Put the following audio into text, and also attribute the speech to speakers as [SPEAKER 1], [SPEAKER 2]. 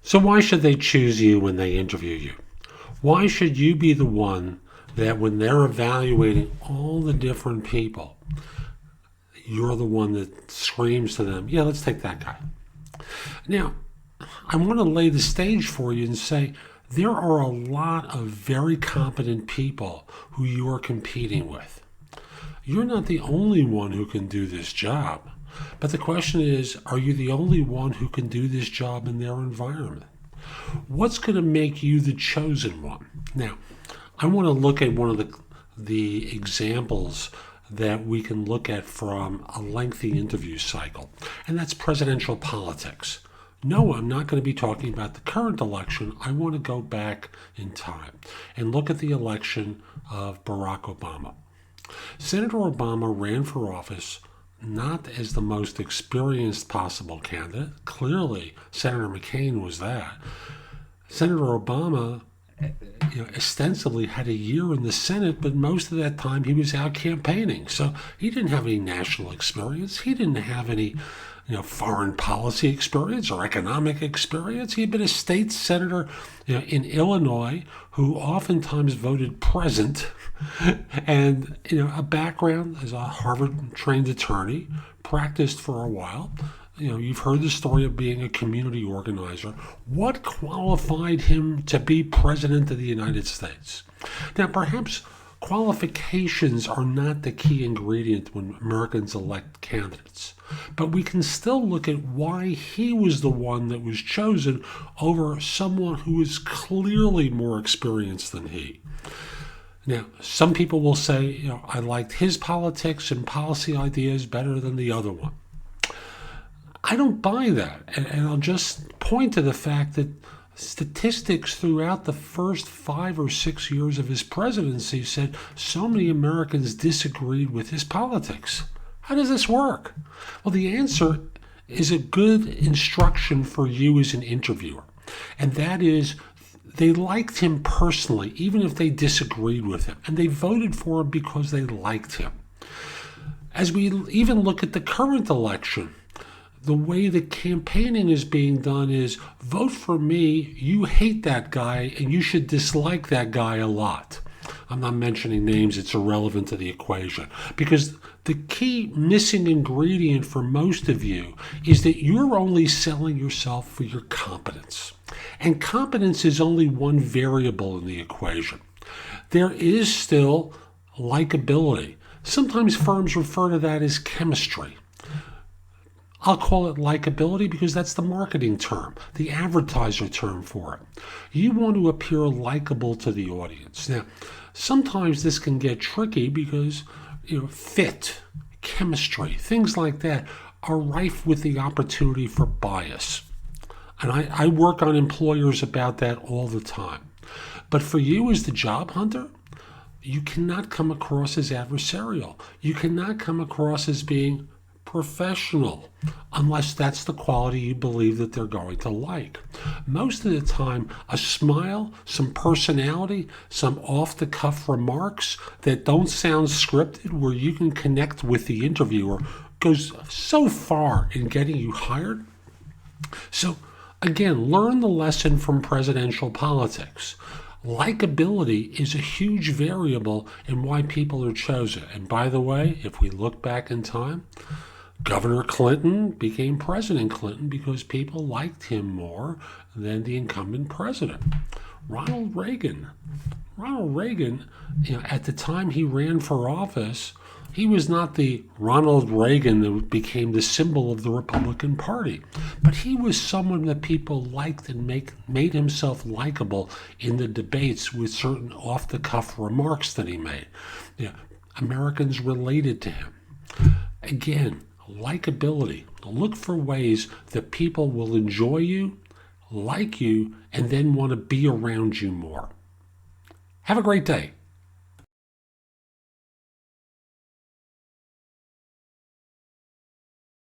[SPEAKER 1] So why should they choose you when they interview you? Why should you be the one that when they're evaluating all the different people, you're the one that screams to them, yeah, let's take that guy. Now, I want to lay the stage for you and say there are a lot of very competent people who you are competing with. You're not the only one who can do this job. But the question is, are you the only one who can do this job in their environment? What's going to make you the chosen one? Now, I want to look at one of the examples that we can look at from a lengthy interview cycle, and that's presidential politics. No, I'm not going to be talking about the current election. I want to go back in time and look at the election of Barack Obama. Senator Obama ran for office not as the most experienced possible candidate. Clearly, Senator McCain was that. Senator Obama, ostensibly had a year in the Senate, but most of that time he was out campaigning. So he didn't have any national experience. He didn't have any foreign policy experience or economic experience. He had been a state senator in Illinois who oftentimes voted present and a background as a Harvard-trained attorney, practiced for a while. You've heard the story of being a community organizer. What qualified him to be president of the United States? Now, perhaps qualifications are not the key ingredient when Americans elect candidates, but we can still look at why he was the one that was chosen over someone who is clearly more experienced than he. Now, some people will say, I liked his politics and policy ideas better than the other one. I don't buy that, and I'll just point to the fact that statistics throughout the first 5 or 6 years of his presidency said so many Americans disagreed with his politics. How does this work? Well, the answer is a good instruction for you as an interviewer, and that is they liked him personally, even if they disagreed with him, and they voted for him because they liked him. As we even look at the current election, the way the campaigning is being done is vote for me, you hate that guy, and you should dislike that guy a lot. I'm not mentioning names, it's irrelevant to the equation. Because the key missing ingredient for most of you is that you're only selling yourself for your competence. And competence is only one variable in the equation. There is still likability. Sometimes firms refer to that as chemistry. I'll call it likability because that's the marketing term, the advertiser term for it. You want to appear likable to the audience. Now, sometimes this can get tricky because fit, chemistry, things like that are rife with the opportunity for bias. And I work on employers about that all the time. But for you as the job hunter, you cannot come across as adversarial. You cannot come across as being professional unless that's the quality you believe that they're going to like. Most of the time, a smile, some personality, some off-the-cuff remarks that don't sound scripted where you can connect with the interviewer goes so far in getting you hired. So again, learn the lesson from presidential politics. Likability is a huge variable in why people are chosen. And by the way, if we look back in time, Governor Clinton became President Clinton because people liked him more than the incumbent president. Ronald Reagan, at the time he ran for office, he was not the Ronald Reagan that became the symbol of the Republican Party, but he was someone that people liked and made himself likable in the debates with certain off-the-cuff remarks that he made. Americans related to him. Again, likability. Look for ways that people will enjoy you, like you, and then want to be around you more. Have a great day.